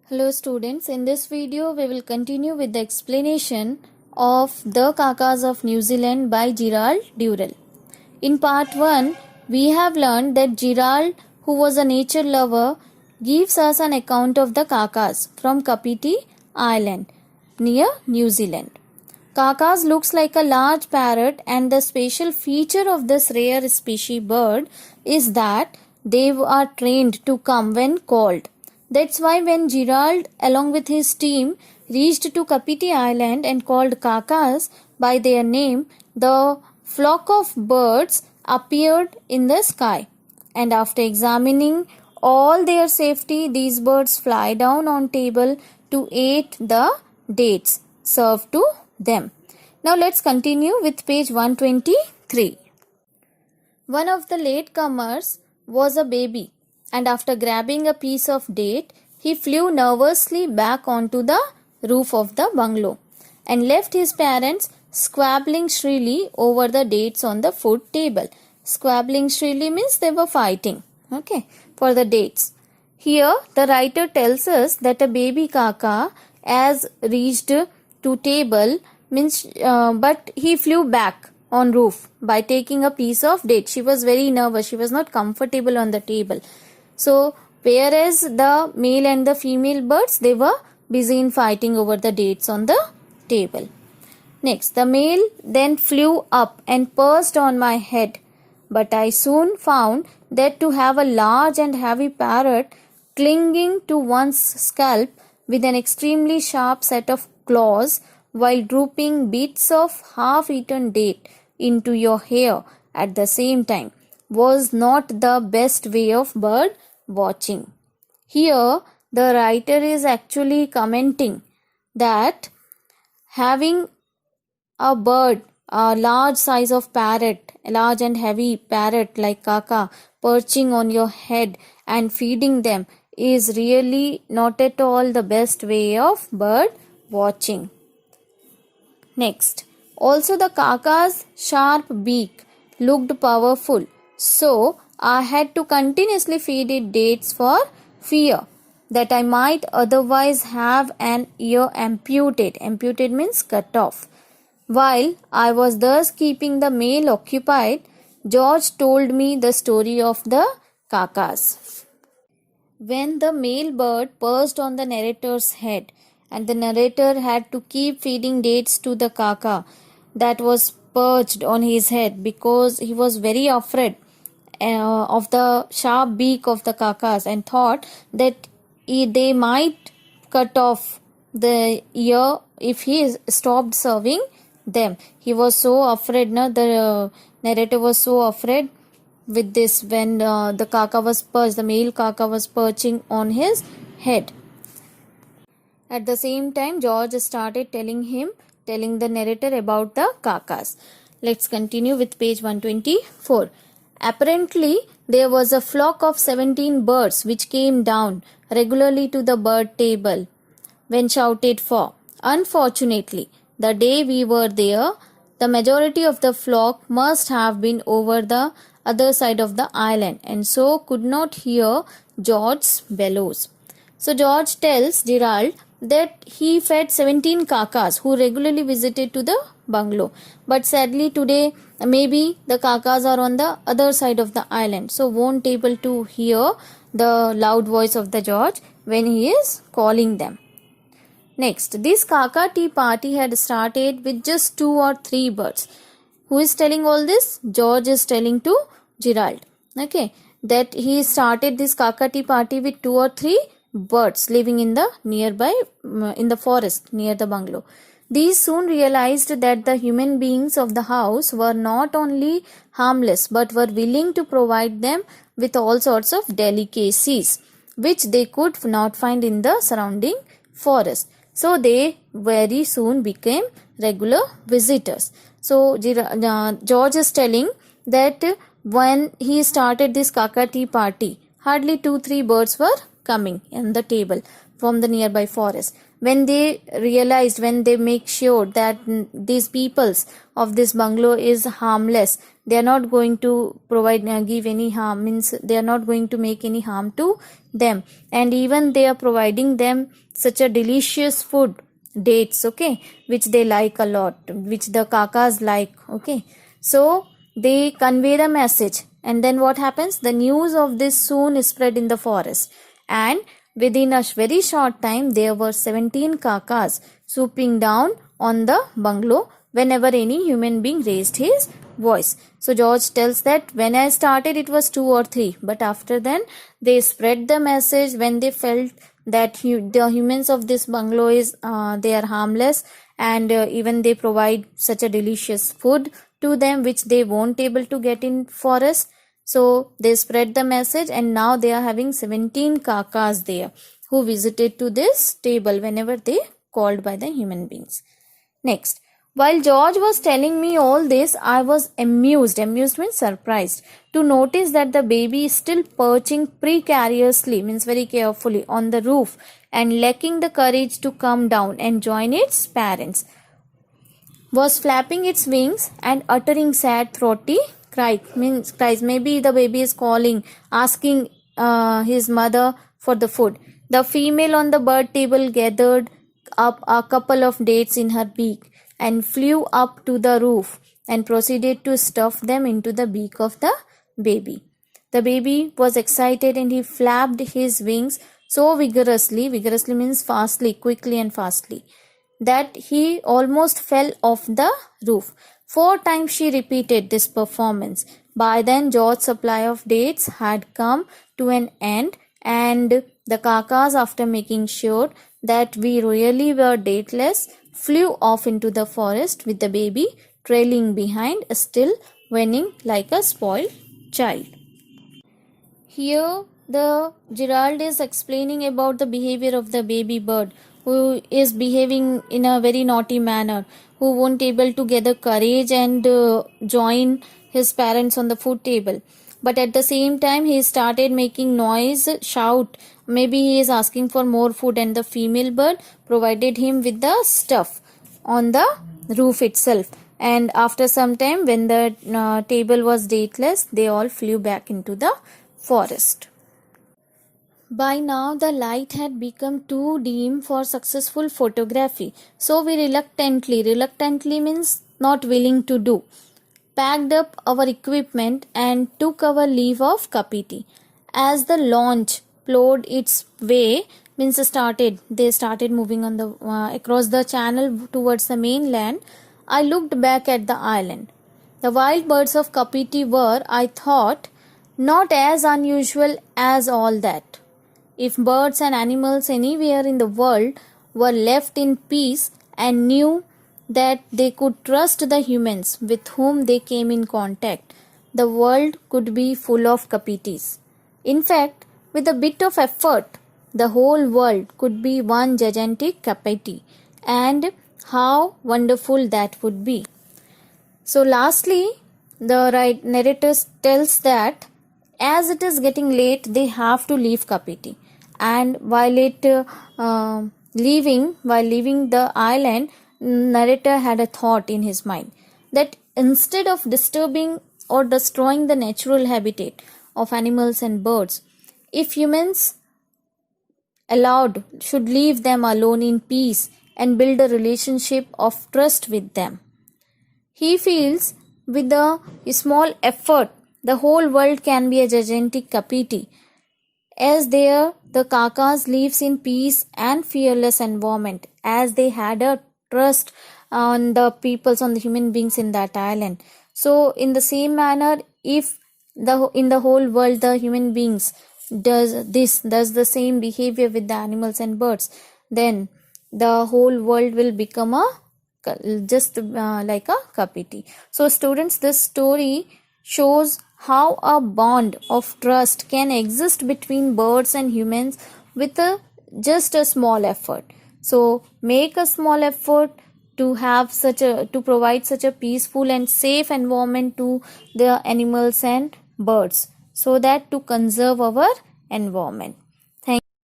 Hello students, in this video we will continue with the explanation of The Kakas of New Zealand by Gerald Durrell. In part 1, we have learned that Gerald, who was a nature lover, gives us an account of the Kakas from Kapiti Island near New Zealand. Kakas looks like a large parrot, and the special feature of this rare species bird is that they are trained to come when called. That's why when Gerald, along with his team, reached to Kapiti Island and called Kakas by their name, the flock of birds appeared in the sky. And after examining all their safety, these birds fly down on table to eat the dates served to them. Now let's continue with page 123. One of the latecomers was a baby, and after grabbing a piece of date, he flew nervously back onto the roof of the bungalow and left his parents squabbling shrilly over the dates on the food table. Squabbling shrilly means they were fighting, for the dates. Here, the writer tells us that a baby kaka as reached to table means, but he flew back on roof by taking a piece of date. She was very nervous. She was not comfortable on the table. So, whereas the male and the female birds, they were busy in fighting over the dates on the table. Next, the male then flew up and perched on my head, but I soon found that to have a large and heavy parrot clinging to one's scalp with an extremely sharp set of claws while drooping bits of half-eaten date into your hair at the same time was not the best way of bird watching. Here, the writer is actually commenting that having a bird, a large size of parrot, a large and heavy parrot like kaka perching on your head and feeding them is really not at all the best way of bird watching. Next, also the kaka's sharp beak looked powerful, so I had to continuously feed it dates for fear that I might otherwise have an ear amputated. Amputated means cut off. While I was thus keeping the male occupied, George told me the story of the kakas. When the male bird perched on the narrator's head, and the narrator had to keep feeding dates to the kaka that was perched on his head because he was very afraid of the sharp beak of the kakas and thought that they might cut off the ear if he stopped serving them. He was so afraid, the narrator was so afraid with this when the kaka was perched, the male kaka was perching on his head. At the same time, George started telling the narrator about the kakas. Let's continue with page 124. Apparently, there was a flock of 17 birds which came down regularly to the bird table when shouted for. Unfortunately, the day we were there, the majority of the flock must have been over the other side of the island and so could not hear George's bellows. So George tells Gerald that he fed 17 kakas who regularly visited to the bungalow. But sadly today, maybe the kakas are on the other side of the island, so won't able to hear the loud voice of the George when he is calling them. Next, this kaka tea party had started with just 2 or 3 birds. Who is telling all this? George is telling to Gerald. That he started this kaka tea party with 2 or 3 birds living in the nearby in the forest near the bungalow. These soon realized that the human beings of the house were not only harmless but were willing to provide them with all sorts of delicacies which they could not find in the surrounding forest. So they very soon became regular visitors. So George is telling that when he started this kaka tea party, hardly 2-3 birds were coming in the table from the nearby forest. When they realized, when they make sure that these peoples of this bungalow is harmless, they are not going to give any harm, means they are not going to make any harm to them, and even they are providing them such a delicious food, dates, okay, which they like a lot, which the kakas like, okay. So they convey the message, and then what happens, the news of this soon is spread in the forest, and within a very short time there were 17 kakas swooping down on the bungalow whenever any human being raised his voice. So George tells that when I started it was 2 or 3, but after then they spread the message when they felt that the humans of this bungalow is they are harmless, and even they provide such a delicious food to them which they won't able to get in forest. So they spread the message, and now they are having 17 kakas there who visited to this table whenever they called by the human beings. Next, while George was telling me all this, I was amused means surprised, to notice that the baby is still perching precariously, means very carefully, on the roof and lacking the courage to come down and join its parents, was flapping its wings and uttering sad throaty cries. Maybe the baby is calling, asking his mother for the food. The female on the bird table gathered up a couple of dates in her beak and flew up to the roof and proceeded to stuff them into the beak of the baby. The baby was excited and he flapped his wings so vigorously means fastly, quickly and fastly, that he almost fell off the roof. 4 times she repeated this performance. By then George's supply of dates had come to an end, and the kakas, after making sure that we really were dateless, flew off into the forest with the baby trailing behind, still whining like a spoiled child. Here the Gerald is explaining about the behavior of the baby bird, who is behaving in a very naughty manner, who won't able to gather courage and join his parents on the food table. But at the same time he started making noise, shout, maybe he is asking for more food, and the female bird provided him with the stuff on the roof itself. And after some time, when the table was dateless, they all flew back into the forest. By now the light had become too dim for successful photography, so we reluctantly means not willing to do, packed up our equipment and took our leave of Kapiti. As the launch plowed its way, means they started moving on the across the channel towards the mainland, I looked back at the island. The wild birds of Kapiti were, I thought, not as unusual as all that. If birds and animals anywhere in the world were left in peace and knew that they could trust the humans with whom they came in contact, the world could be full of Kapitis. In fact, with a bit of effort, the whole world could be one gigantic Kapiti, and how wonderful that would be. So lastly, the narrator tells that as it is getting late, they have to leave Kapiti, and while leaving the island, narrator had a thought in his mind that instead of disturbing or destroying the natural habitat of animals and birds, if humans allowed, should leave them alone in peace and build a relationship of trust with them. He feels with a small effort the whole world can be a gigantic Kapiti, as there the kakas lives in peace and fearless environment, as they had a trust on the peoples, on the human beings in that island. So in the same manner, if in the whole world the human beings does the same behavior with the animals and birds, then the whole world will become like a Kapiti. So students, this story shows how a bond of trust can exist between birds and humans with just a small effort. So make a small effort to provide such a peaceful and safe environment to the animals and birds, so that to conserve our environment.